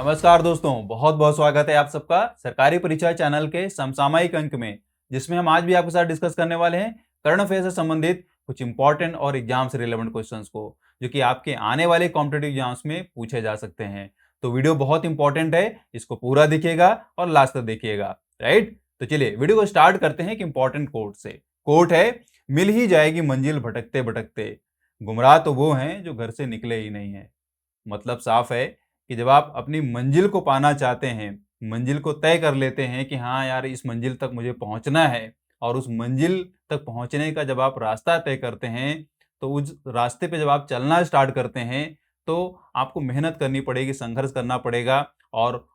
नमस्कार दोस्तों, बहुत बहुत स्वागत है आप सबका सरकारी परीक्षा चैनल के समसामयिक अंक में, जिसमें हम आज भी आपके साथ डिस्कस करने वाले हैं करंट अफेयर से संबंधित कुछ इंपॉर्टेंट और एग्जाम से रिलेवेंट क्वेश्चंस को, जो कि आपके आने वाले कॉम्पिटेटिव एग्जाम्स में पूछे जा सकते हैं। तो वीडियो बहुत इंपॉर्टेंट है, इसको पूरा देखिएगा और लास्ट तक देखिएगा। राइट, तो चलिए वीडियो को स्टार्ट करते हैं एक इंपॉर्टेंट कोट से। कोट है, मिल ही जाएगी मंजिल भटकते भटकते, गुमराह तो वो हैं जो घर से निकले ही नहीं है। मतलब साफ है कि जब आप अपनी मंजिल को पाना चाहते हैं, मंजिल को तय कर लेते हैं कि हाँ यार इस मंजिल तक मुझे पहुंचना है, और उस मंजिल तक पहुंचने का जब आप रास्ता तय करते हैं, तो उस रास्ते पे जब आप चलना स्टार्ट करते हैं, तो आपको मेहनत करनी पड़ेगी, संघर्ष करना पड़ेगा, और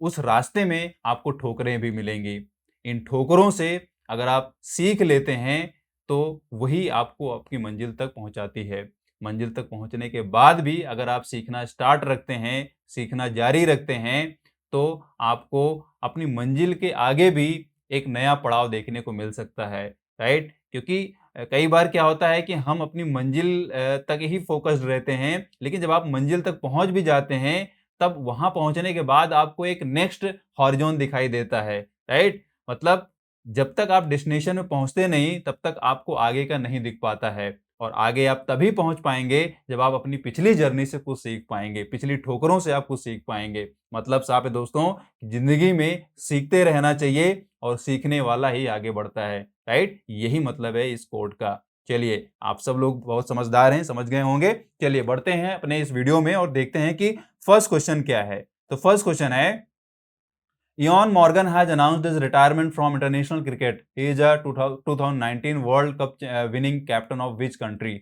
उस रास्ते में आपको ठोकरें भी मिलेंगी। इन ठोकरों से अगर आप सीख लेते हैं, तो वही आपको आपकी मंजिल तक पहुंचाती है। मंजिल तक पहुंचने के बाद भी अगर आप सीखना स्टार्ट रखते हैं, सीखना जारी रखते हैं, तो आपको अपनी मंजिल के आगे भी एक नया पड़ाव देखने को मिल सकता है। राइट, क्योंकि कई बार क्या होता है कि हम अपनी मंजिल तक ही फोकस्ड रहते हैं, लेकिन जब आप मंजिल तक पहुंच भी जाते हैं, तब वहां पहुंचने के बाद आपको एक नेक्स्ट हॉरिजॉन दिखाई देता है। राइट, मतलब जब तक आप डेस्टिनेशन में पहुंचते नहीं, तब तक आपको आगे का नहीं दिख पाता है, और आगे आप तभी पहुंच पाएंगे जब आप अपनी पिछली जर्नी से कुछ सीख पाएंगे, पिछली ठोकरों से आप कुछ सीख पाएंगे। मतलब साफ है दोस्तों, जिंदगी में सीखते रहना चाहिए, और सीखने वाला ही आगे बढ़ता है। राइट, यही मतलब है इस कोट का। चलिए, आप सब लोग बहुत समझदार हैं, समझ गए होंगे। चलिए बढ़ते हैं अपने इस वीडियो में और देखते हैं कि फर्स्ट क्वेश्चन क्या है। तो फर्स्ट क्वेश्चन है, Ian Morgan has announced his retirement from international cricket. He is a 2019 World Cup winning captain of which country?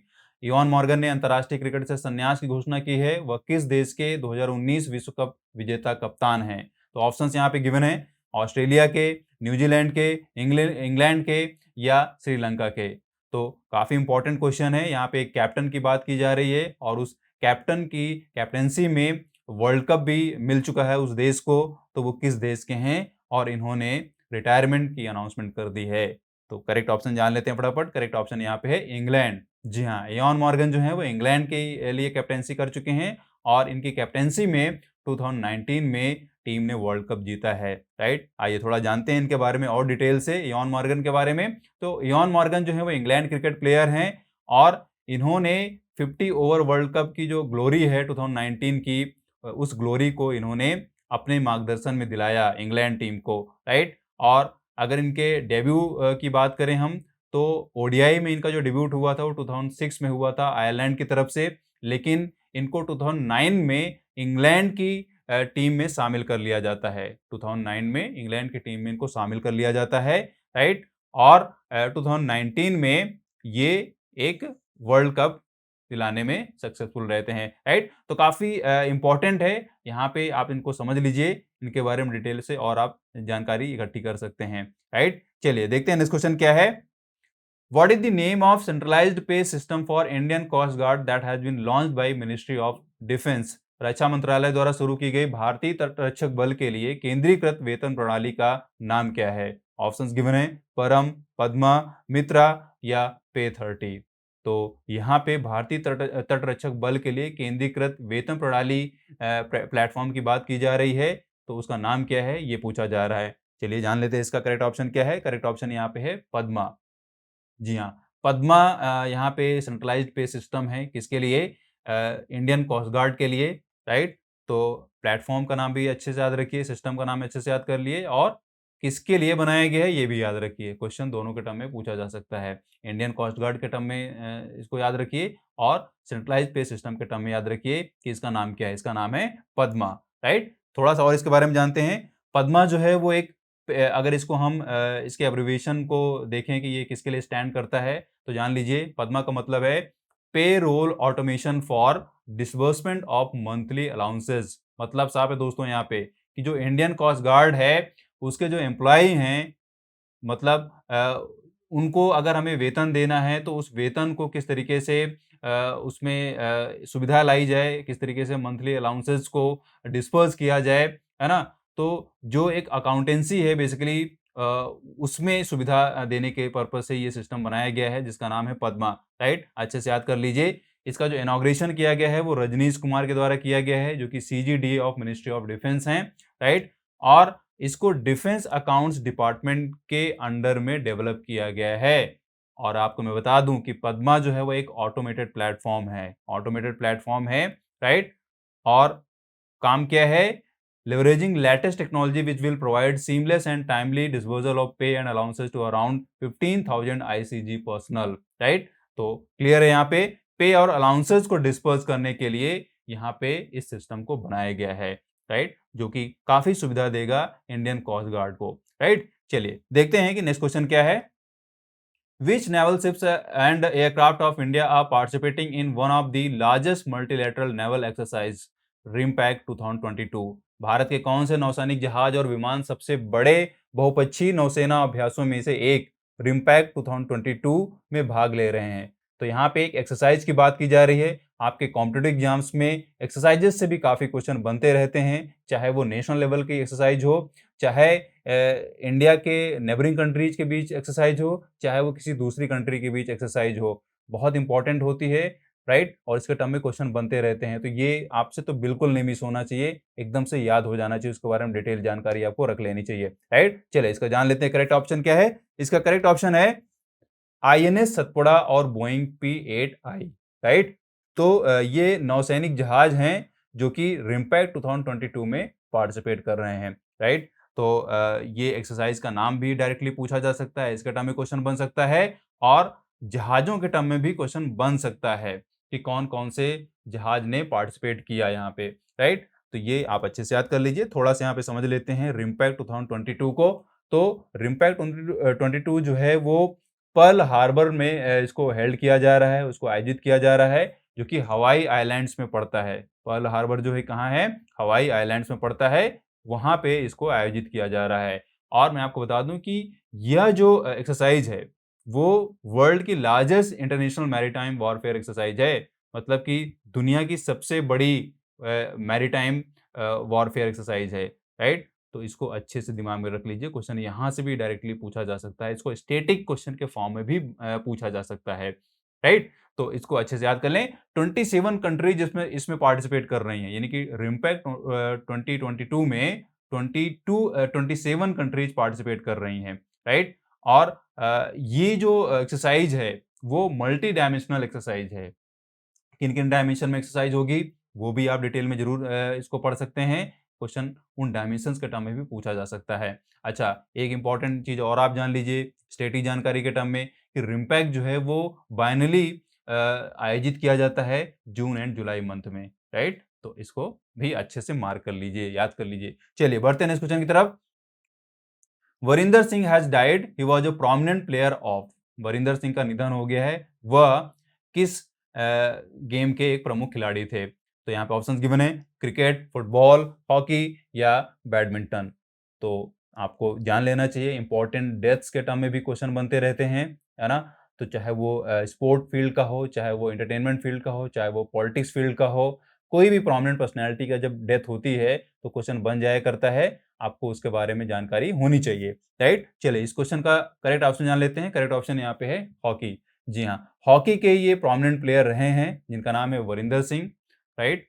Ivan Morgan ने अंतर्राष्ट्रीय क्रिकेट से संन्यास की घोषणा की है। वह किस देश के 2019 विश्व कप विजेता कप्तान हैं? तो ऑप्शंस यहाँ पे गिवन है, ऑस्ट्रेलिया के, न्यूजीलैंड के, इंग्लैंड के, या श्रीलंका के। तो काफी इंपॉर्टेंट क्वेश्चन है। यहाँ पे एक कैप्टन की बात की जा रही है, और उस कैप्टन की कैप्टेंसी में वर्ल्ड कप भी मिल चुका है उस देश को। तो वो किस देश के हैं, और इन्होंने रिटायरमेंट की अनाउंसमेंट कर दी है? तो करेक्ट ऑप्शन जान लेते हैं फटाफट। करेक्ट ऑप्शन यहाँ पे है इंग्लैंड। जी हाँ, इयान मॉर्गन जो है वो इंग्लैंड के लिए कैप्टेंसी कर चुके हैं, और इनकी कैप्टेंसी में 2019 में टीम ने वर्ल्ड कप जीता है। राइट, आइए थोड़ा जानते हैं इनके बारे में और डिटेल से, इयान मॉर्गन के बारे में। तो इयान मॉर्गन जो है वो इंग्लैंड क्रिकेट प्लेयर हैं, और इन्होंने 50 ओवर वर्ल्ड कप की जो ग्लोरी है 2019 की, उस ग्लोरी को इन्होंने अपने मार्गदर्शन में दिलाया इंग्लैंड टीम को। राइट, और अगर इनके डेब्यू की बात करें हम, तो ओडीआई में इनका जो डेब्यूट हुआ था वो 2006 में हुआ था आयरलैंड की तरफ से, लेकिन इनको 2009 में इंग्लैंड की टीम में शामिल कर लिया जाता है। 2009 में इंग्लैंड की टीम में इनको शामिल कर लिया जाता है। राइट, और 2019 में ये एक वर्ल्ड कप दिलाने में सक्सेसफुल रहते हैं। राइट, तो काफी इंपॉर्टेंट है। यहाँ पे आप इनको समझ लीजिए, इनके बारे में डिटेल से और आप जानकारी इकट्ठी कर सकते हैं। राइट, चलिए देखते हैं नेक्स्ट क्वेश्चन क्या है। What is the name of centralized pay system for Indian Coast Guard that has been launched by Ministry of Defense? रक्षा मंत्रालय द्वारा शुरू की गई भारतीय तटरक्षक बल के लिए केंद्रीकृत वेतन प्रणाली का नाम क्या है? ऑप्शंस गिवन है, परम, पद्मा, मित्रा, या पे 30। तो यहाँ पे भारतीय तटरक्षक बल के लिए केंद्रीकृत वेतन प्रणाली प्लेटफॉर्म की बात की जा रही है। तो उसका नाम क्या है, ये पूछा जा रहा है। चलिए जान लेते हैं इसका करेक्ट ऑप्शन क्या है। करेक्ट ऑप्शन यहाँ पे है पद्मा। जी हाँ, पद्मा यहाँ पे सेंट्रलाइज्ड पे सिस्टम है, किसके लिए? इंडियन कोस्ट गार्ड के लिए। राइट, तो प्लेटफॉर्म का नाम भी अच्छे से याद रखिए, सिस्टम का नाम अच्छे से याद कर लिए, और किसके लिए बनाया गया है ये भी याद रखिए। क्वेश्चन दोनों के टर्म में पूछा जा सकता है। इंडियन कोस्ट गार्ड के टर्म में इसको याद रखिए, और सेंट्रलाइज्ड पे सिस्टम के टर्म में याद रखिए कि इसका नाम क्या है। इसका नाम है पद्मा। राइट, थोड़ा सा और इसके बारे में जानते हैं। पद्मा जो है वो एक, अगर इसको हम इसके एब्रिविएशन को देखें कि ये किसके लिए स्टैंड करता है, तो जान लीजिए पद्मा का मतलब है payroll automation for disbursement of monthly allowances. मतलब साहब है दोस्तों यहाँ पे कि जो इंडियन कोस्ट गार्ड है उसके जो एम्प्लॉय हैं, मतलब उनको अगर हमें वेतन देना है, तो उस वेतन को किस तरीके से उसमें सुविधा लाई जाए, किस तरीके से मंथली अलाउंसेस को डिस्पर्स किया जाए, है ना? तो जो एक अकाउंटेंसी है बेसिकली, उसमें सुविधा देने के पर्पज से ये सिस्टम बनाया गया है, जिसका नाम है पद्मा। राइट, अच्छे से याद कर लीजिए इसका जो इनॉग्रेशन किया गया है वो रजनीश कुमार के द्वारा किया गया है, जो कि CGDA of ministry of defence हैं, राइट। और इसको डिफेंस अकाउंट्स डिपार्टमेंट के अंडर में डेवलप किया गया है। और आपको मैं बता दूं कि पद्मा जो है वो एक ऑटोमेटेड प्लेटफॉर्म है, राइट। और काम क्या है, leveraging latest technology which will provide seamless and timely disposal of pay and allowances to around 15,000 ICG personnel, right. तो क्लियर है, यहाँ पे पे और अलाउंसेस को डिस्पर्स करने के लिए यहाँ पे इस सिस्टम को बनाया गया है, राइट, जो कि काफी सुविधा देगा इंडियन कोस्ट गार्ड को, राइट। चलिए देखते हैं कि नेक्स्ट क्वेश्चन क्या है। Which naval ships and aircraft of India are participating in one of the largest multilateral naval exercise, RIMPAC 2022? Bharat के कौन से नौसैनिक जहाज और विमान सबसे बड़े बहुपक्षीय नौसेना अभ्यासों में से एक रिम्पैक 2022 में भाग ले रहे हैं? तो यहाँ पे एक एक्सरसाइज की बात की जा रही है। आपके कॉम्पिटिटिव एग्जाम्स में एक्सरसाइजेस से भी काफी क्वेश्चन बनते रहते हैं, चाहे वो नेशनल लेवल की एक्सरसाइज हो, चाहे इंडिया के नेबरिंग कंट्रीज के बीच एक्सरसाइज हो, चाहे वो किसी दूसरी कंट्री के बीच एक्सरसाइज हो, बहुत इंपॉर्टेंट होती है, राइट। और इसके टर्म में क्वेश्चन बनते रहते हैं, तो ये आपसे तो बिल्कुल नहीं मिस होना चाहिए, एकदम से याद हो जाना चाहिए, उसके बारे में डिटेल जानकारी आपको रख लेनी चाहिए, राइट। चलिए इसका जान लेते हैं करेक्ट ऑप्शन क्या है। इसका करेक्ट ऑप्शन है INS सतपुड़ा और बोइंग P8I, राइट। तो ये नौसैनिक जहाज हैं जो कि रिम्पैक 2022 में पार्टिसिपेट कर रहे हैं, राइट। तो ये एक्सरसाइज का नाम भी डायरेक्टली पूछा जा सकता है, इसके टर्म में क्वेश्चन बन सकता है, और जहाजों के टर्म में भी क्वेश्चन बन सकता है कि कौन कौन से जहाज ने पार्टिसिपेट किया यहाँ पे, राइट। तो ये आप अच्छे से याद कर लीजिए। थोड़ा सा यहाँ पे समझ लेते हैं रिम्पैक 2022 को। तो रिम्पैक 2022 जो है वो पर्ल हार्बर में इसको हेल्ड किया जा रहा है, उसको आयोजित किया जा रहा है, जो कि हवाई आइलैंड्स में पड़ता है। पर्ल हार्बर जो है कहाँ है, हवाई आइलैंड्स में पड़ता है, वहां पे इसको आयोजित किया जा रहा है। और मैं आपको बता दूं कि यह जो एक्सरसाइज है वो वर्ल्ड की largest international maritime warfare exercise है, मतलब कि दुनिया की सबसे बड़ी मैरीटाइम वॉरफेयर एक्सरसाइज है, राइट। तो इसको अच्छे से दिमाग में रख लीजिए, क्वेश्चन यहाँ से भी डायरेक्टली पूछा जा सकता है, इसको स्टैटिक क्वेश्चन के फॉर्म में भी पूछा जा सकता है, राइट। तो इसको अच्छे से याद कर लें। 27 कंट्रीज इसमें इसमें पार्टिसिपेट कर रही हैं, यानी कि रिम्पैक 2022 में 27 कंट्रीज पार्टिसिपेट कर रही हैं, राइट। और ये जो एक्सरसाइज है वो मल्टी डायमेंशनल एक्सरसाइज है। किन किन डायमेंशन में एक्सरसाइज होगी वो भी आप डिटेल में जरूर इसको पढ़ सकते हैं, क्वेश्चन उन डायमेंशंस के टर्म में भी पूछा जा सकता है। अच्छा, एक इंपॉर्टेंट चीज और आप जान लीजिए स्टैटिक जानकारी के टर्म में कि रिम्पैक जो है वो बाइनली आयोजित किया जाता है जून एंड जुलाई मंथ में, राइट। तो इसको भी अच्छे से मार्क कर लीजिए, याद कर लीजिए। चलिए बढ़ते हैं नेक्स्ट क्वेश्चन की तरफ। Varinder Singh has died, he was a prominent player of. Varinder Singh का निधन हो गया है, वह किस गेम के एक प्रमुख खिलाड़ी थे? तो यहाँ पे ऑप्शंस गिवन है, क्रिकेट, फुटबॉल, हॉकी या बैडमिंटन। तो आपको जान लेना चाहिए, इंपॉर्टेंट डेथ्स के टर्म में भी क्वेश्चन बनते रहते हैं, है ना। तो चाहे वो स्पोर्ट फील्ड का हो, चाहे वो एंटरटेनमेंट फील्ड का हो, चाहे वो पॉलिटिक्स फील्ड का हो, कोई भी प्रोमिनेंट पर्सनैलिटी का जब डेथ होती है तो क्वेश्चन बन जाया करता है, आपको उसके बारे में जानकारी होनी चाहिए, राइट। चलिए इस क्वेश्चन का करेक्ट ऑप्शन जान लेते हैं। करेक्ट ऑप्शन यहाँ पे है हॉकी। जी हाँ, हॉकी के ये प्रोमिनेंट प्लेयर रहे हैं जिनका नाम है वरिंदर सिंह, राइट।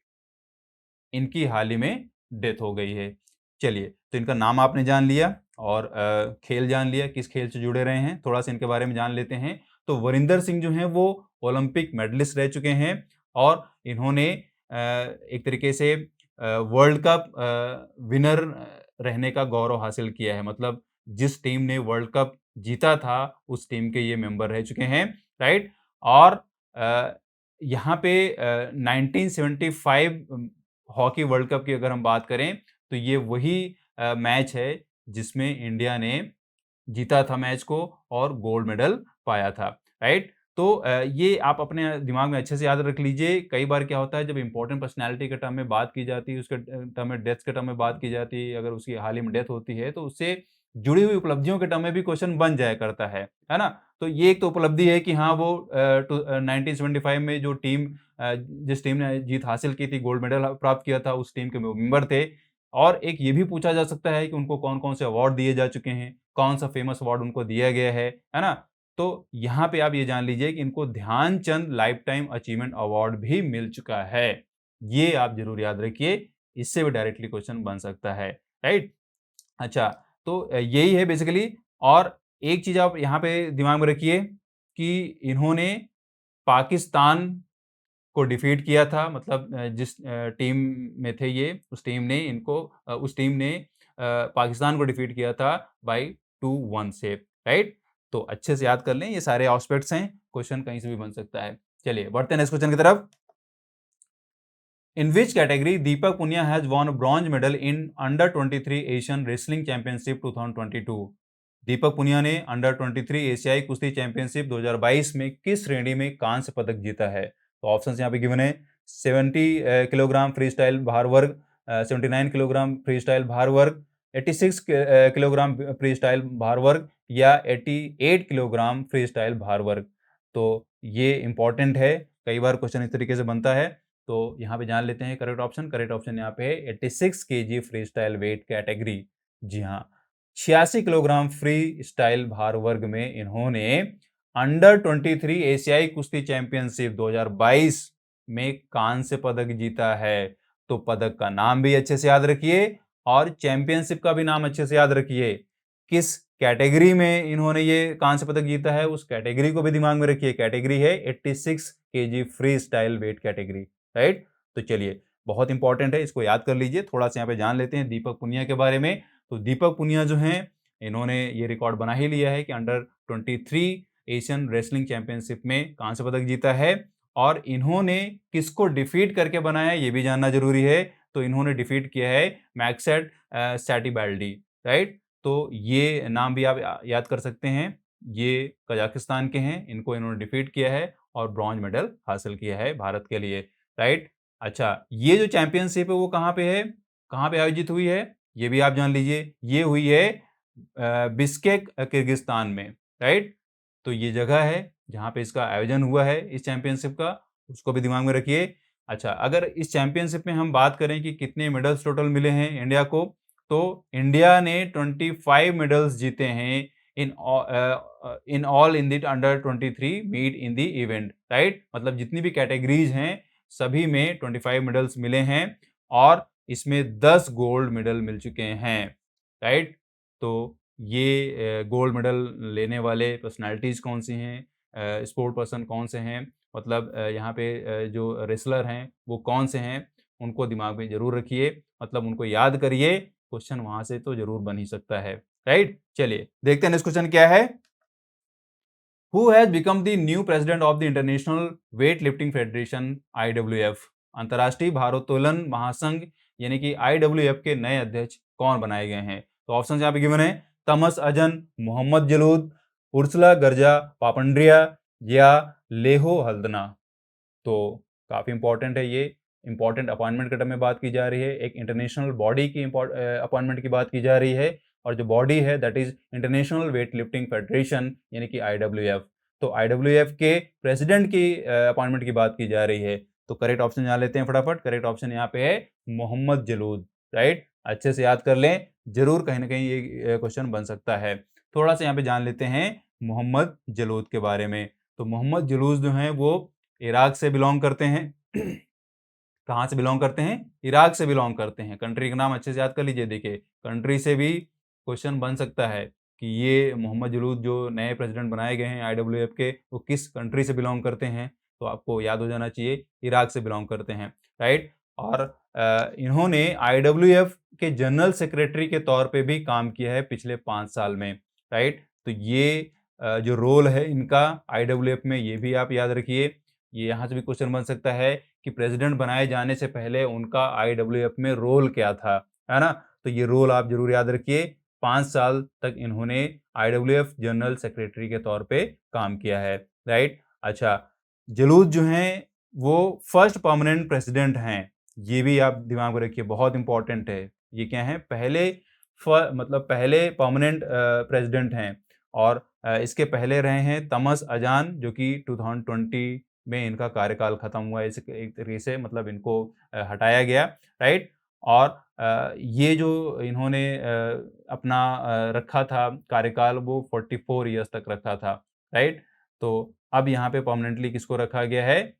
इनकी हाल ही में डेथ हो गई है। चलिए, तो इनका नाम आपने जान लिया और खेल जान लिया, किस खेल से जुड़े रहे हैं, थोड़ा सा इनके बारे में जान लेते हैं। तो वरिंदर सिंह जो हैं वो ओलंपिक मेडलिस्ट रह चुके हैं और इन्होंने एक तरीके से वर्ल्ड कप विनर रहने का गौरव हासिल किया है, मतलब जिस टीम ने वर्ल्ड कप जीता था उस टीम के ये मेंबर रह चुके हैं, राइट। और यहाँ पे 1975 हॉकी वर्ल्ड कप की अगर हम बात करें तो ये वही मैच है जिसमें इंडिया ने जीता था मैच को और गोल्ड मेडल पाया था, राइट। तो ये आप अपने दिमाग में अच्छे से याद रख लीजिए। कई बार क्या होता है जब इंपॉर्टेंट पर्सनैलिटी के टर्म में बात की जाती है, उसके टर्म में डेथ्स के टर्म में बात की जाती है, अगर उसकी हाल ही में डेथ होती है तो उससे जुड़ी हुई उपलब्धियों के टर्म में भी क्वेश्चन बन जाया करता है ना। तो ये एक तो उपलब्धि है कि हाँ वो 1975 में जो टीम जिस टीम ने जीत हासिल की थी, गोल्ड मेडल प्राप्त किया था, उस टीम के मेंबर थे। और एक ये भी पूछा जा सकता है कि उनको कौन-कौन से अवार्ड दिए जा चुके हैं, कौन सा फेमस अवार्ड उनको दिया गया है ना? तो यहाँ पे आप ये जान लीजिए कि इनको Dhyanchand lifetime achievement award भी मिल चुका है। ये आप जरूर याद रखिए, इससे भी डायरेक्टली क्वेश्चन बन सकता है, राइट। अच्छा, तो यही है बेसिकली। और एक चीज आप यहाँ पे दिमाग में रखिए कि इन्होंने पाकिस्तान को डिफीट किया था, मतलब जिस टीम में थे ये, उस टीम ने पाकिस्तान को डिफीट किया था बाय 2-1 से, राइट। तो अच्छे से याद कर लें, ये सारे एस्पेक्ट्स हैं, क्वेश्चन कहीं से भी बन सकता है। चलिए बढ़ते हैं नेक्स्ट क्वेश्चन की तरफ। In which category Deepak Punia has won bronze medal in under 23 Asian wrestling championship 2022? Deepak Punia ने अंडर 23 एशियाई कुश्ती चैंपियनशिप 2022 में किस श्रेणी में कांस्य पदक जीता है? तो ऑप्शंस यहाँ पे गिवन है। 70 किलोग्राम फ्री स्टाइल भार वर्ग, 79 किलोग्राम फ्री स्टाइल भार वर्ग, 86 किलोग्राम फ्री स्टाइल भार वर्ग, या 88 किलोग्राम फ्री स्टाइल भार वर्ग। तो ये इंपॉर्टेंट है, कई बार क्वेश्चन इस तरीके से बनता है। तो यहाँ पे जान लेते हैं करेक्ट ऑप्शन। करेक्ट ऑप्शन यहाँ पे है 86 KG free style weight category. जी हाँ, 86 किलोग्राम फ्री स्टाइल भार वर्ग में इन्होंने अंडर 23 एशियाई कुश्ती चैंपियनशिप 2022 में कांस्य पदक जीता है। तो पदक का नाम भी अच्छे से याद रखिए और चैंपियनशिप का भी नाम अच्छे से याद रखिए। किस कैटेगरी में इन्होंने ये कांस्य पदक जीता है, उस कैटेगरी को भी दिमाग में रखिए। कैटेगरी है 86 KG free style weight category, right. तो चलिए, बहुत इंपॉर्टेंट है, इसको याद कर लीजिए। थोड़ा सा यहाँ पे जान लेते हैं दीपक पुनिया के बारे में। तो दीपक पुनिया जो हैं, इन्होंने ये रिकॉर्ड बना ही लिया है कि अंडर 23 एशियन रेसलिंग चैंपियनशिप में कांस्य पदक जीता है। और इन्होंने किसको डिफीट करके बनाया है, ये भी जानना जरूरी है। तो इन्होंने डिफीट किया है मैक्सेट सैटिबाल्डी, राइट। तो ये नाम भी आप याद कर सकते हैं। ये कजाकिस्तान के हैं, इनको इन्होंने डिफीट किया है और ब्रॉन्ज मेडल हासिल किया है भारत के लिए, राइट। अच्छा, ये जो चैंपियनशिप है वो कहाँ पे है, कहाँ पे आयोजित हुई है, ये भी आप जान लीजिए। ये हुई है बिश्केक किर्गिस्तान में, राइट। तो ये जगह है जहाँ पे इसका आयोजन हुआ है इस चैंपियनशिप का, उसको भी दिमाग में रखिए। अच्छा, अगर इस चैंपियनशिप में हम बात करें कि कितने मेडल्स टोटल मिले हैं इंडिया को, तो इंडिया ने 25 मेडल्स जीते हैं in all in the under 23 meet in the event, right. मतलब जितनी भी कैटेगरीज हैं सभी में 25 मेडल्स मिले हैं और इसमें 10 गोल्ड मेडल मिल चुके हैं, राइट। तो ये गोल्ड मेडल लेने वाले पर्सनालिटीज कौन सी हैं, स्पोर्ट पर्सन कौन से हैं, मतलब यहाँ पे जो रेसलर हैं वो कौन से हैं, उनको दिमाग में जरूर रखिए, मतलब उनको याद करिए। क्वेश्चन वहां से तो जरूर बन ही सकता है, राइट। चलिए देखते हैं नेक्स्ट क्वेश्चन क्या है। Who has become the new president of the International Weightlifting Federation IWF? अंतर्राष्ट्रीय भारोत्तोलन महासंघ यानी कि IWF के नए अध्यक्ष कौन बनाए गए हैं? तो ऑप्शन यहाँ पे गिवन है। तमस अजन, मोहम्मद जलूद, उर्सुला गर्जा पापंड्रिया, या लेहो हल्दना। तो काफी इंपॉर्टेंट है ये। इंपॉर्टेंट अपॉइंटमेंट के टर्म में बात की जा रही है, एक इंटरनेशनल बॉडी की अपॉइंटमेंट की बात की जा रही है, और जो बॉडी है that is international weight lifting federation यानी कि IWF। तो IWF के प्रेसिडेंट की अपॉइंटमेंट की बात की जा रही है। तो करेक्ट ऑप्शन यहाँ लेते हैं फटाफट। करेक्ट ऑप्शन यहाँ पे है मोहम्मद जलूद, राइट। अच्छे से याद कर लें, जरूर कहीं ना कहीं ये क्वेश्चन बन सकता है। थोड़ा सा यहाँ पे जान लेते हैं मोहम्मद जलूद के बारे में। तो मोहम्मद जलूद जो है वो इराक से बिलोंग करते हैं। कहाँ से बिलोंग करते हैं? इराक से बिलोंग करते हैं। कंट्री का नाम अच्छे से याद कर लीजिए। देखिए, कंट्री से भी क्वेश्चन बन सकता है कि ये मोहम्मद जलूद जो नए प्रेसिडेंट बनाए गए हैं IWF के, वो किस कंट्री से बिलोंग करते हैं। तो आपको याद हो जाना चाहिए, इराक से बिलोंग करते हैं, राइट। और इन्होंने IWF के जनरल सेक्रेटरी के तौर पे भी काम किया है पिछले 5 साल में, राइट। तो ये जो रोल है इनका IWF में, ये भी आप याद रखिए। ये यहाँ से भी क्वेश्चन बन सकता है कि प्रेसिडेंट बनाए जाने से पहले उनका IWF में रोल क्या था, है ना। तो ये रोल आप जरूर याद रखिए। 5 साल तक इन्होंने IWF जनरल सेक्रेटरी के तौर पे काम किया है, राइट। अच्छा, जलूद जो हैं वो फर्स्ट परमानेंट प्रेसिडेंट हैं, ये भी आप दिमाग में रखिए, बहुत इंपॉर्टेंट है। ये क्या है? मतलब पहले परमानेंट प्रेसिडेंट हैं। और इसके पहले रहे हैं तमस अजान, जो कि 2020 में इनका कार्यकाल खत्म हुआ है। इस एक तरीके से मतलब इनको हटाया गया, राइट। और ये जो इन्होंने अपना रखा था कार्यकाल, वो 44 ईयर्स तक रखा था, राइट। तो अब यहाँ पे परमानेंटली किसको रखा गया है,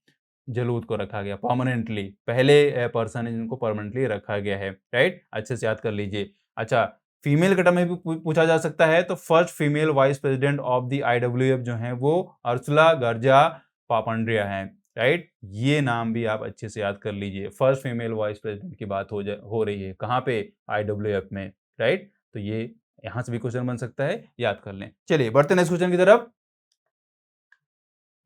जलूद को रखा गया परमानेंटली, पहले पर्सन है जिनको परमानेंटली रखा गया है, राइट। अच्छे से याद कर लीजिए। अच्छा, फीमेल के टर्म में भी पूछा जा सकता है, तो first female vice president of the IWF जो है वो अर्सुला गर्जा पापंड्रिया है, राइट। ये नाम भी आप अच्छे से याद कर लीजिए। फर्स्ट फीमेल वाइस प्रेसिडेंट की बात हो रही है कहाँ पे, IWF में, राइट। तो ये यहां से भी क्वेश्चन बन सकता है, याद कर लें। चलिए बढ़ते हैं नेक्स्ट क्वेश्चन की तरफ।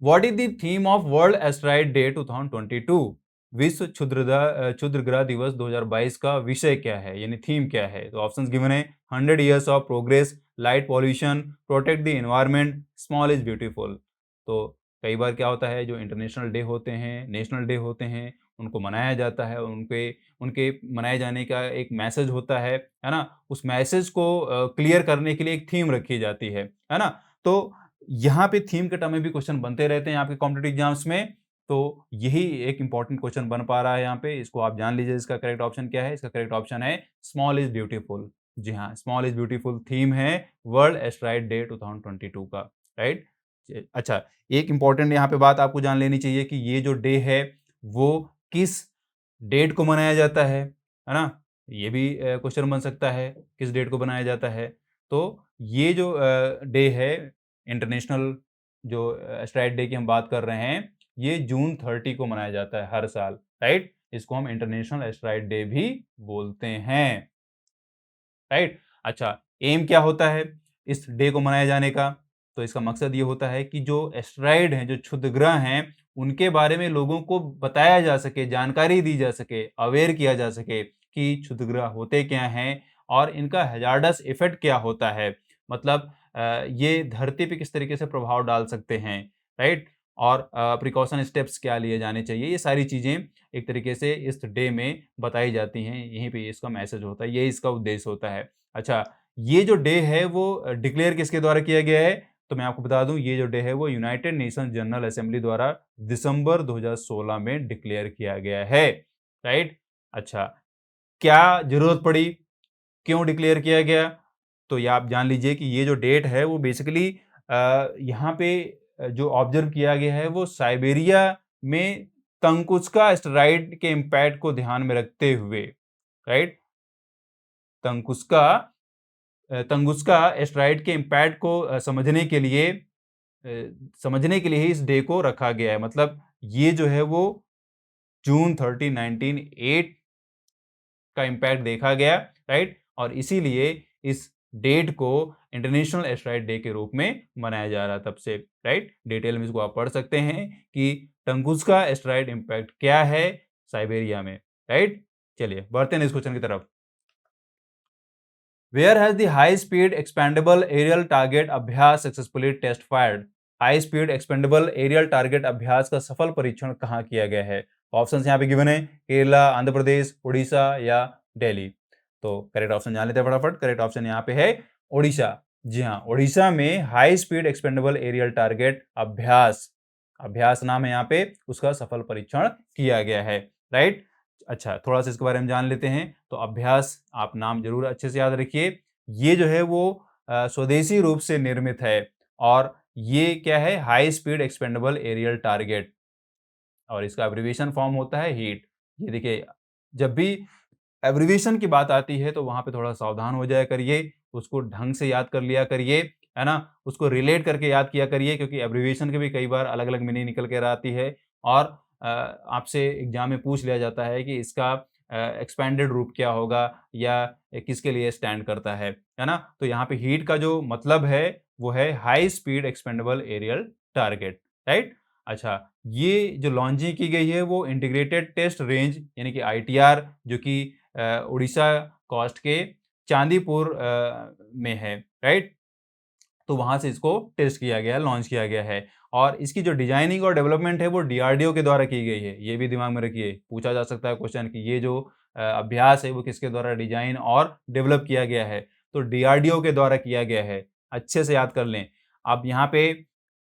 What is the theme of world asteroid day 2022? विश्व क्षुद्रग्रह दिवस 2022 का विषय क्या है, यानी थीम क्या है? तो ऑप्शंस गिवन है, 100 years of progress, light pollution, protect the environment, small is beautiful. तो कई बार क्या होता है, जो इंटरनेशनल डे होते हैं, नेशनल डे होते हैं, उनको मनाया जाता है, उनके उनके मनाए जाने का एक मैसेज होता है ना। उस मैसेज को क्लियर करने के लिए एक थीम रखी जाती है ना। तो यहाँ पे थीम के टर्म में भी क्वेश्चन बनते रहते हैं आपके कॉम्पिटिटिव एग्जाम्स में। तो यही एक इंपॉर्टेंट क्वेश्चन बन पा रहा है यहाँ पे, इसको आप जान लीजिए। इसका करेक्ट ऑप्शन क्या है? इसका करेक्ट ऑप्शन है स्मॉल इज ब्यूटीफुल। जी हाँ, स्मॉल इज ब्यूटीफुल थीम है वर्ल्ड एस्ट्रॉइड डे 2022 का, राइट। अच्छा, एक इंपॉर्टेंट यहाँ पे बात आपको जान लेनी चाहिए कि ये जो डे है वो किस डेट को मनाया जाता है ना। ये भी क्वेश्चन बन सकता है, किस डेट को बनाया जाता है। तो ये जो डे है, इंटरनेशनल जो एस्ट्रॉइड डे की हम बात कर रहे हैं, ये जून 30 को मनाया जाता है हर साल, राइट। इसको हम इंटरनेशनल एस्ट्रॉइड डे भी बोलते हैं, राइट। अच्छा, एम क्या होता है इस डे को मनाए जाने का? तो इसका मकसद ये होता है कि जो एस्ट्रॉइड हैं, जो क्षुद्रग्रह हैं, उनके बारे में लोगों को बताया जा सके, जानकारी दी जा सके, अवेयर किया जा सके कि क्षुद्रग्रह होते क्या हैं और इनका हैजार्डस इफेक्ट क्या होता है। मतलब ये धरती पे किस तरीके से प्रभाव डाल सकते हैं, राइट। और प्रिकॉशन स्टेप्स क्या लिए जाने चाहिए, ये सारी चीज़ें एक तरीके से इस डे में बताई जाती हैं। यहीं पे इसका मैसेज होता है, यही इसका उद्देश्य होता है। अच्छा, ये जो डे है वो डिक्लेयर किसके द्वारा किया गया है? तो मैं आपको बता दूं, ये जो डे है वो यूनाइटेड नेशन जनरल असेंबली द्वारा दिसंबर 2016 में डिक्लेयर किया गया है, राइट। अच्छा, क्या जरूरत पड़ी, क्यों डिक्लेयर किया गया? तो ये आप जान लीजिए कि ये जो डेट है वो बेसिकली यहाँ पे जो ऑब्जर्व किया गया है वो साइबेरिया में तंकुस्का एस्टेरॉइड के इम्पैक्ट को ध्यान में रखते हुए, राइट। तंकुस्का तंगुस्का एस्टेरॉइड के इम्पैक्ट को समझने के लिए ही इस डे को रखा गया है। मतलब ये जो है वो जून 30, 1908 का इम्पैक्ट देखा गया, राइट। और इसीलिए इस डेट को इंटरनेशनल एस्ट्रॉइड डे के रूप में मनाया जा रहा तब से, राइट। डिटेल में इसको आप पढ़ सकते हैं कि टंगुस्का एस्ट्रॉइड इम्पैक्ट क्या है साइबेरिया में, राइट। चलिए बढ़ते हैं इस क्वेश्चन की तरफ। Where has the high speed expendable aerial target Abhyas successfully test fired? High speed expendable aerial target Abhyas का सफल परीक्षण कहाँ किया गया है? ऑप्शंस यहाँ पे गिवन है, केरला, आंध्र प्रदेश, उड़ीसा या दिल्ली। तो करेक्ट ऑप्शन जान लेते हैं फटाफट। करेक्ट ऑप्शन यहाँ पे है उड़ीसा। जी हाँ, उड़ीसा में high speed expendable aerial target Abhyas नाम है यहाँ पे, उसका सफल परीक्षण किया गया है, राइट। अच्छा, थोड़ा सा इसके बारे में जान लेते हैं। तो अभ्यास आप नाम जरूर अच्छे से याद रखिए। ये जो है वो स्वदेशी रूप से निर्मित है और ये क्या है, high speed expendable aerial target, और इसका एब्रिविएशन फॉर्म होता है हीट। ये देखिए, जब भी एब्रिविएशन की बात आती है तो वहां पे थोड़ा सावधान हो जाया करिए, उसको ढंग से याद कर लिया करिए, है ना। उसको रिलेट करके याद किया करिए, क्योंकि एब्रिविएशन के भी कई बार अलग अलग मीनिंग निकल कर आती है और आपसे एग्जाम में पूछ लिया जाता है कि इसका एक्सपेंडेड रूप क्या होगा या किसके लिए स्टैंड करता है ना। तो यहाँ पे हीट का जो मतलब है वो है high speed expendable aerial target, right. अच्छा, ये जो लॉन्चिंग की गई है वो इंटीग्रेटेड टेस्ट रेंज यानी कि ITR, जो कि उड़ीसा कोस्ट के चांदीपुर में है, राइट। तो वहां से इसको टेस्ट किया गया है, लॉन्च किया गया है। और इसकी जो डिजाइनिंग और डेवलपमेंट है वो DRDO के द्वारा की गई है। ये भी दिमाग में रखिए, पूछा जा सकता है क्वेश्चन कि ये जो अभ्यास है वो किसके द्वारा डिजाइन और डेवलप किया गया है? तो DRDO के द्वारा किया गया है। अच्छे से याद कर लें। अब यहाँ पे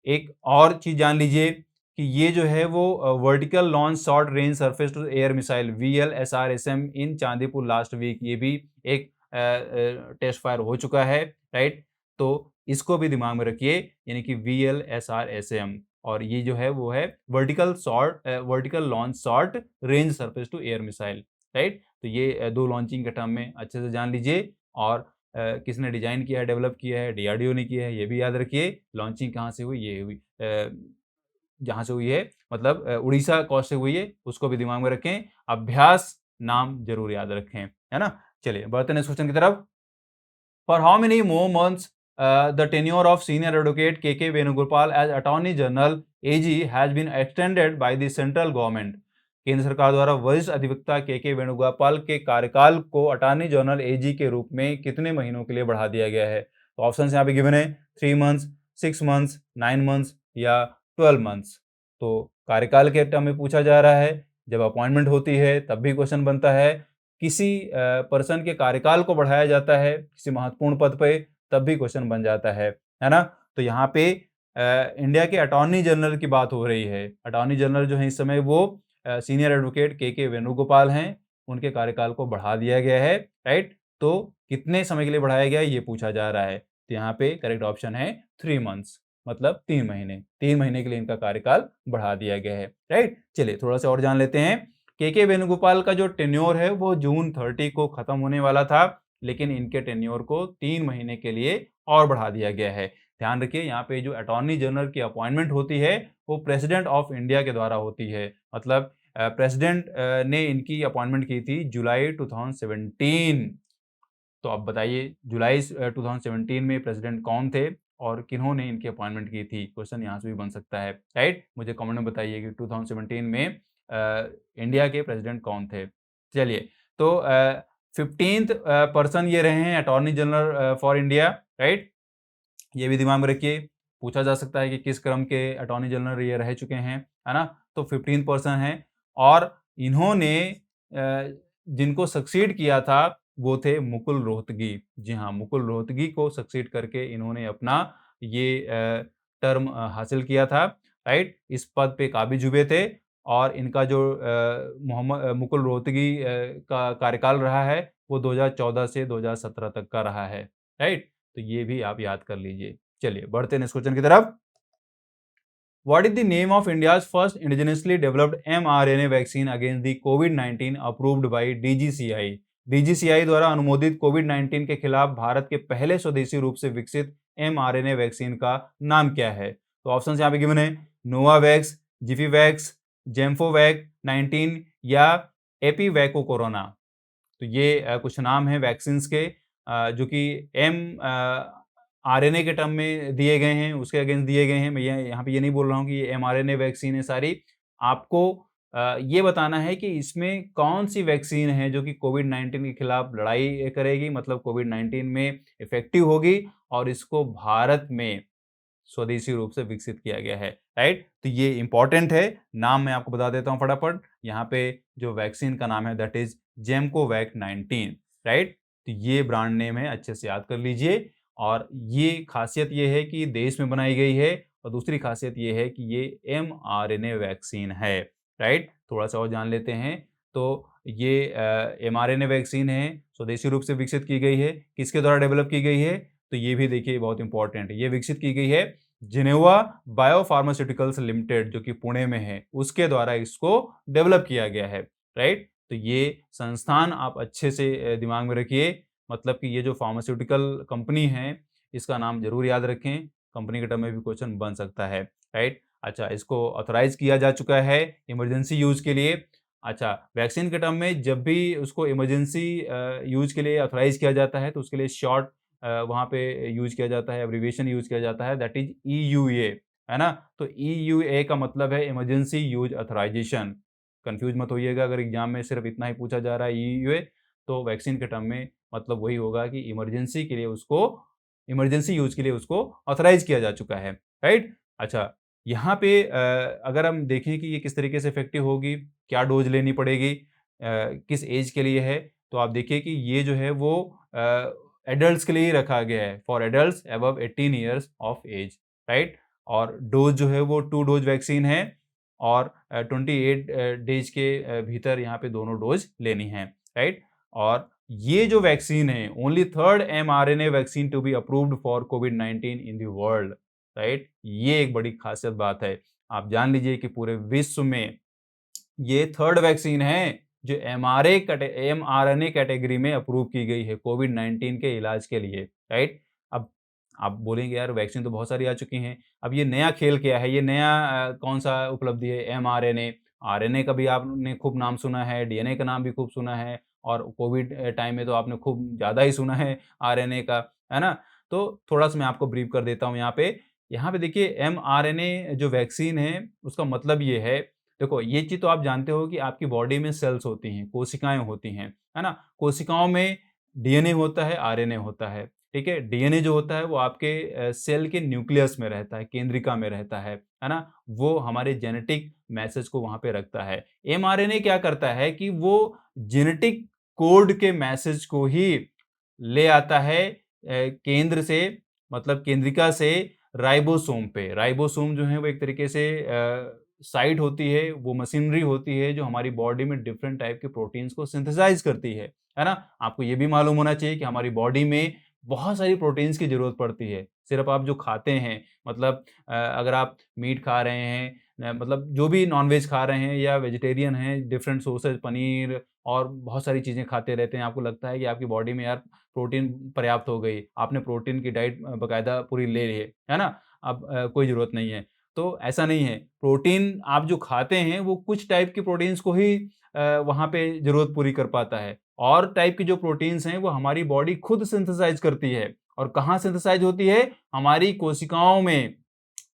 एक और चीज जान लीजिए कि ये जो है वो vertical launch short range surface to air missile VLSRSM in Chandipur last week, ये भी एक टेस्ट फायर हो चुका है, राइट। तो इसको भी दिमाग में रखिए, यानी कि VLSRSAM, और ये जो है वो है vertical launch short range surface to air missile, right. तो ये दो लॉन्चिंग के टर्म में अच्छे से जान लीजिए। और किसने डिजाइन किया है, डेवलप किया है, DRDO ने किया है, ये भी याद रखिए। लॉन्चिंग कहाँ से हुई, ये हुई जहाँ से हुई है, मतलब उड़ीसा कोस्ट से हुई है, उसको भी दिमाग में रखें। अभ्यास नाम जरूर याद रखें, है ना। चलिए बढ़ते हैं नेक्स्ट क्वेश्चन की तरफ। For how many more months the tenure of senior advocate K.K. Venugopal as Attorney General AG has been extended by the central government? केंद्र सरकार द्वारा वरिष्ठ अधिवक्ता के वेणुगोपाल के कार्यकाल को अटॉर्नी जनरल एजी के रूप में कितने महीनों के लिए बढ़ा दिया गया है? तो ऑप्शन यहाँ पे गिवन है 3 मंथ्स, 6 मंथ्स, 9 मंथ्स या 12 मंथ्स। तो कार्यकाल के टर्म में पूछा जा रहा है, जब अपॉइंटमेंट होती है तब भी क्वेश्चन बनता है, किसी पर्सन के कार्यकाल को बढ़ाया जाता है किसी महत्वपूर्ण पद पे तब भी क्वेश्चन बन जाता है ना। तो यहाँ पे इंडिया के अटॉर्नी जनरल की बात हो रही है। अटॉर्नी जनरल जो है इस समय वो सीनियर एडवोकेट के वेणुगोपाल हैं, उनके कार्यकाल को बढ़ा दिया गया है, राइट। तो कितने समय के लिए बढ़ाया गया है ये पूछा जा रहा है। तो यहाँ पे करेक्ट ऑप्शन है 3 मंथ्स, मतलब 3 महीने। 3 महीने के लिए इनका कार्यकाल बढ़ा दिया गया है, राइट। चलिए थोड़ा सा और जान लेते हैं। के वेणुगोपाल का जो टेन्योर है वो जून 30 को खत्म होने वाला था, लेकिन इनके टेन्योर को 3 महीने के लिए और बढ़ा दिया गया है। ध्यान रखिए, यहाँ पे जो अटॉर्नी जनरल की अपॉइंटमेंट होती है वो प्रेसिडेंट ऑफ इंडिया के द्वारा होती है। मतलब प्रेसिडेंट ने इनकी अपॉइंटमेंट की थी जुलाई 2017। तो अब बताइए जुलाई 2017 में प्रेसिडेंट कौन थे और किन्होंने इनकी अपॉइंटमेंट की थी? क्वेश्चन यहाँ से भी बन सकता है, राइट। मुझे कमेंट में बताइए कि 2017 में इंडिया के प्रेसिडेंट कौन थे। चलिए, तो 15th पर्सन ये रहे हैं attorney general for India, right. ये भी दिमाग में रखिए, पूछा जा सकता है कि किस क्रम के अटॉर्नी जनरल ये रह चुके हैं, है ना। तो 15th पर्सन है, और इन्होंने जिनको सक्सीड किया था वो थे मुकुल रोहतगी। जी हाँ, मुकुल रोहतगी को सक्सीड करके इन्होंने अपना ये टर्म हासिल किया था, राइट। इस पद पे काबिज हुए थे, और इनका जो मुकुल रोहतगी का कार्यकाल रहा है वो 2014 से 2017 तक का रहा है, राइट। तो ये भी आप याद कर लीजिए। चलिए बढ़ते हैं नेक्स्ट क्वेश्चन की तरफ। What is the name of India's first indigenously developed mRNA vaccine against the COVID-19 approved by DGCI? DGCI द्वारा अनुमोदित कोविड-19 के खिलाफ भारत के पहले स्वदेशी रूप से विकसित mRNA वैक्सीन का नाम क्या है? तो ऑप्शन यहाँ पे गिवन है नोवावैक्स, जिफीवैक्स, जेम्फोवैक 19 या एपीवैको कोरोना। तो ये कुछ नाम हैं वैक्सीन्स के जो कि mRNA के टर्म में दिए गए हैं, उसके अगेंस्ट दिए गए हैं। मैं यहाँ पे ये नहीं बोल रहा हूँ कि ये mRNA वैक्सीन है सारी। आपको ये बताना है कि इसमें कौन-सी वैक्सीन है जो कि कोविड-19 के खिलाफ लड़ाई करेगी, मतलब कोविड-19 में इफ़ेक्टिव होगी, और इसको भारत में स्वदेशी रूप से विकसित किया गया है, राइट। तो ये इंपॉर्टेंट है। नाम मैं आपको बता देता हूँ फटाफट। यहाँ पे जो वैक्सीन का नाम है दैट इज जेमकोवैक 19, राइट। तो ये ब्रांड नेम है, अच्छे से याद कर लीजिए। और ये खासियत ये है कि देश में बनाई गई है, और दूसरी खासियत ये है कि ये mRNA वैक्सीन है, राइट। थोड़ा सा और जान लेते हैं। तो ये mRNA वैक्सीन है, स्वदेशी रूप से विकसित की गई है, किसके द्वारा डेवलप की गई है? तो ये भी देखिए बहुत इंपॉर्टेंट है। ये विकसित की गई है जिनेवा बायोफार्मास्यूटिकल्स लिमिटेड, जो कि पुणे में है, उसके द्वारा इसको डेवलप किया गया है, राइट। तो ये संस्थान आप अच्छे से दिमाग में रखिए। मतलब कि ये जो फार्मास्यूटिकल कंपनी है, इसका नाम जरूर याद रखें। कंपनी के टर्म में भी क्वेश्चन बन सकता है, राइट। अच्छा, इसको ऑथराइज किया जा चुका है इमरजेंसी यूज के लिए। अच्छा, वैक्सीन के टर्म में जब भी उसको इमरजेंसी यूज के लिए ऑथराइज किया जाता है तो उसके लिए शॉर्ट वहाँ पे यूज किया जाता है, एब्रिविएशन यूज किया जाता है, दैट इज EUA, है ना। तो EUA का मतलब है इमरजेंसी यूज ऑथराइजेशन। कंफ्यूज मत होइएगा, अगर एग्जाम में सिर्फ इतना ही पूछा जा रहा है EUA, तो वैक्सीन के टर्म में मतलब वही होगा कि इमरजेंसी के लिए उसको, इमरजेंसी यूज के लिए उसको ऑथराइज किया जा चुका है, राइट। अच्छा, यहाँ पे अगर हम देखें कि ये किस तरीके से इफेक्टिव होगी, क्या डोज लेनी पड़ेगी, किस एज के लिए है, तो आप देखिए कि ये जो है वो एडल्ट्स के लिए ही रखा गया है, for adults above 18 years of age, right. और डोज जो है वो 2 डोज वैक्सीन है, और 28 डेज के भीतर यहाँ पे दोनों डोज लेनी है, राइट। और ये जो वैक्सीन है, only third mRNA vaccine to be approved for कोविड-19 इन द वर्ल्ड, राइट? ये एक बड़ी खासियत बात है। आप जान लीजिए कि पूरे विश्व में ये थर्ड वैक्सीन है जो mRNA कैटेगरी में अप्रूव की गई है कोविड-19 के इलाज के लिए, राइट? अब आप बोलेंगे यार वैक्सीन तो बहुत सारी आ चुकी हैं, अब ये नया खेल क्या है? ये नया कौन-सा उपलब्धि है mRNA? आरएनए का भी आपने खूब नाम सुना है, डीएनए का नाम भी खूब सुना है और कोविड टाइम में तो आपने खूब ज़्यादा ही सुना है आरएनए का, है ना? तो थोड़ा-सा मैं आपको ब्रीफ कर देता हूँ यहाँ पे। यहाँ पे देखिए mRNA जो वैक्सीन है, उसका मतलब ये है, देखो ये चीज़ तो आप जानते हो कि आपकी बॉडी में सेल्स होती हैं, कोशिकाएँ होती हैं, है ना? कोशिकाओं में डीएनए होता है, आरएनए होता है, ठीक है? डीएनए जो होता है वो आपके सेल के न्यूक्लियस में रहता है, केंद्रिका में रहता है ना? वो हमारे जेनेटिक मैसेज को वहाँ पे रखता है। एमआरएनए क्या करता है कि वो जेनेटिक कोड के मैसेज को ही ले आता है केंद्र से, मतलब केंद्रिका से राइबोसोम पे। राइबोसोम जो है वो एक तरीके से साइट होती है, वो मशीनरी होती है जो हमारी बॉडी में डिफरेंट टाइप के प्रोटीन्स को सिंथेसाइज़ करती है ना? आपको ये भी मालूम होना चाहिए कि हमारी बॉडी में बहुत सारी प्रोटीन्स की ज़रूरत पड़ती है। सिर्फ़ आप जो खाते हैं, मतलब अगर आप मीट खा रहे हैं, मतलब जो भी नॉन-वेज खा रहे हैं या वेजिटेरियन हैं, डिफरेंट सोर्सेज़ पनीर और बहुत सारी चीज़ें खाते रहते हैं, आपको लगता है कि आपकी बॉडी में यार प्रोटीन पर्याप्त हो गई, आपने प्रोटीन की डाइट बाकायदा पूरी ले ली है ना? अब कोई ज़रूरत नहीं है। तो ऐसा नहीं है, प्रोटीन आप जो खाते हैं वो कुछ टाइप के प्रोटीन्स को ही वहाँ पे ज़रूरत पूरी कर पाता है और टाइप की जो प्रोटीन्स हैं वो हमारी बॉडी खुद सिंथेसाइज़ करती है और कहाँ सिंथेसाइज़ होती है? हमारी कोशिकाओं में।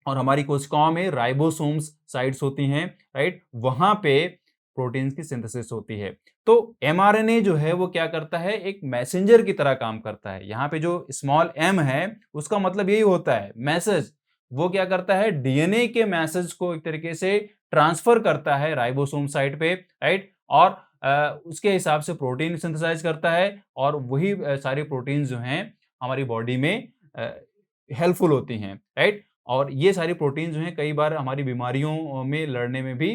और हमारी कोशिकाओं में राइबोसोम्स साइट्स होती हैं, राइट? वहाँ पे प्रोटीन्स की सिंथेसिस होती है। तो एमआरएनए जो है वो क्या करता है? एक मैसेंजर की तरह काम करता है। यहाँ पे जो स्मॉल एम है, उसका मतलब यही होता है मैसेज। वो क्या करता है? डीएनए के मैसेज को एक तरीके से ट्रांसफर करता है राइबोसोम साइट पे, राइट? और उसके हिसाब से प्रोटीन सिंथेसाइज करता है और वही सारी प्रोटीन्स जो हैं हमारी बॉडी में अ, हेल्पफुल होती हैं, राइट? और ये सारी प्रोटीन जो हैं कई बार हमारी बीमारियों में लड़ने में भी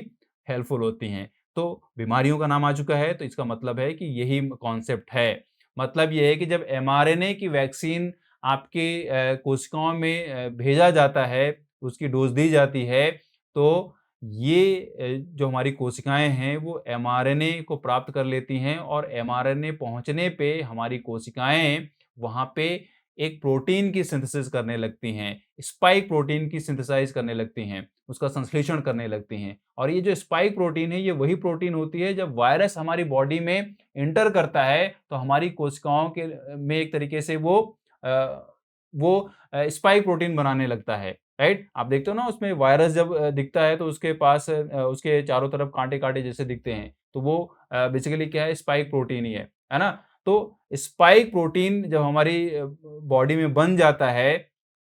हेल्पफुल होती हैं। तो बीमारियों का नाम आ चुका है तो इसका मतलब है कि यही कॉन्सेप्ट है। मतलब ये है कि जब एमआरएनए की वैक्सीन आपके कोशिकाओं में भेजा जाता है, उसकी डोज़ दी जाती है, तो ये जो हमारी कोशिकाएँ हैं वो एमआरएनए को प्राप्त कर लेती हैं और एमआरएनए पहुँचने पे हमारी कोशिकाएँ वहाँ पे एक प्रोटीन की सिंथेसिस करने लगती हैं, स्पाइक प्रोटीन की सिंथेसाइज़ करने लगती हैं, उसका संश्लेषण करने लगती हैं और ये जो स्पाइक प्रोटीन है, ये वही प्रोटीन होती है जब वायरस हमारी बॉडी में एंटर करता है, तो हमारी कोशिकाओं के में एक तरीके से स्पाइक प्रोटीन बनाने लगता है, राइट? आप देखते हो ना उसमें वायरस जब दिखता है तो उसके पास उसके चारों तरफ काँटे-काँटे जैसे दिखते हैं, तो वो बेसिकली क्या है स्पाइक प्रोटीन ही है ना? तो स्पाइक प्रोटीन जब हमारी बॉडी में बन जाता है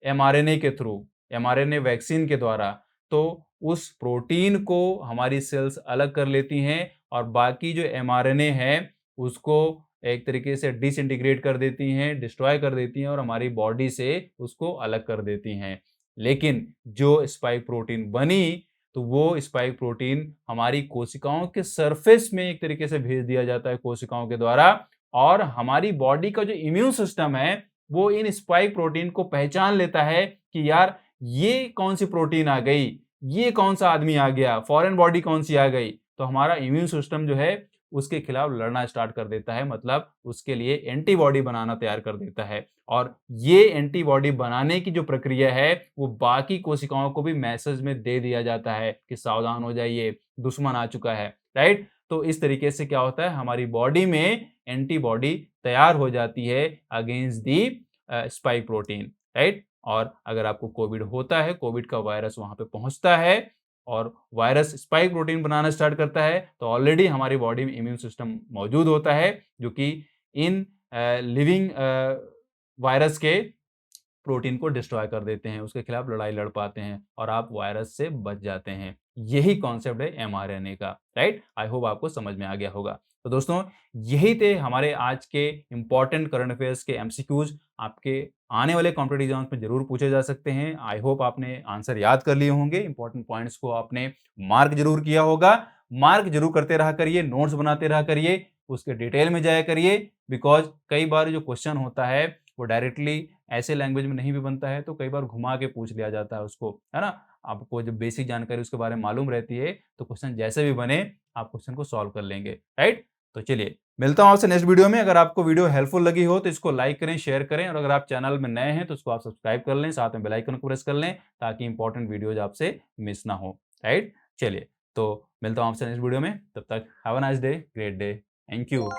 एमआरएनए के थ्रू, एमआरएनए वैक्सीन के द्वारा, तो उस प्रोटीन को हमारी सेल्स अलग कर लेती हैं और बाकी जो एमआरएनए है, उसको एक तरीके से डिसइंटीग्रेट कर देती हैं, डिस्ट्रॉय कर देती हैं और हमारी बॉडी से उसको अलग कर देती हैं। लेकिन जो स्पाइक प्रोटीन बनी, तो वो स्पाइक प्रोटीन हमारी कोशिकाओं के सरफेस में एक तरीके से भेज दिया जाता है कोशिकाओं के द्वारा और हमारी बॉडी का जो इम्यून सिस्टम है, वो इन स्पाइक प्रोटीन को पहचान लेता है कि यार ये कौन-सी प्रोटीन आ गई, ये कौन-सा आदमी आ गया, फॉरेन बॉडी कौन-सी आ गई। तो हमारा इम्यून सिस्टम जो है उसके खिलाफ लड़ना स्टार्ट कर देता है, मतलब उसके लिए एंटीबॉडी बनाना तैयार कर देता है और ये एंटीबॉडी बनाने की जो प्रक्रिया है, वो बाकी कोशिकाओं को भी मैसेज में दे दिया जाता है कि सावधान हो जाइए, दुश्मन आ चुका है, राइट? तो इस तरीके से क्या होता है हमारी बॉडी में एंटीबॉडी तैयार हो जाती है against the spike protein, right? और अगर आपको कोविड होता है, कोविड का वायरस वहाँ पे पहुँचता है और वायरस स्पाइक प्रोटीन बनाना स्टार्ट करता है, तो ऑलरेडी हमारी बॉडी में इम्यून सिस्टम मौजूद होता है, जो कि इन लिविंग वायरस के प्रोटीन को डिस्ट्रॉय कर देते हैं, उसके खिलाफ लड़ाई लड़ पाते हैं और आप वायरस से बच जाते हैं। यही कॉन्सेप्ट है एमआरएनए का, राइट? आई होप आपको समझ में आ गया होगा। तो दोस्तों, यही थे हमारे आज के इम्पोर्टेंट करंट अफेयर्स के एमसीक्यूज़। आपके आने वाले कॉम्पिटिटिव एग्ज़ाम्स में ज़रूर पूछे जा सकते हैं। आई होप आपने आंसर याद कर लिए होंगे, इम्पोर्टेंट पॉइंट्स को आपने मार्क ज़रूर किया होगा। मार्क ज़रूर करते रहा करिए, नोट्स बनाते रहा करिए उसके डिटेल में जाया करिए, बिकॉज कई बार जो क्वेश्चन होता है वो डायरेक्टली ऐसे लैंग्वेज में नहीं भी बनता है, तो कई बार घुमा के पूछ लिया जाता है उसको, है ना। आपको जब बेसिक जानकारी उसके बारे में मालूम रहती है तो क्वेश्चन जैसे भी बने आप क्वेश्चन को सॉल्व कर लेंगे, राइट। तो चलिए मिलता हूं आपसे नेक्स्ट वीडियो में। अगर आपको वीडियो हेल्पफुल लगी हो तो इसको लाइक करें, शेयर करें, और अगर आप चैनल में नए हैं तो इसको आप सब्सक्राइब कर लें, साथ में बेल आइकन को प्रेस कर लें ताकि इंपॉर्टेंट वीडियोज आपसे मिस ना हो, राइट। चलिए तो मिलता हूं आपसे नेक्स्ट वीडियो में, तब तक have a nice day, great day, thank you.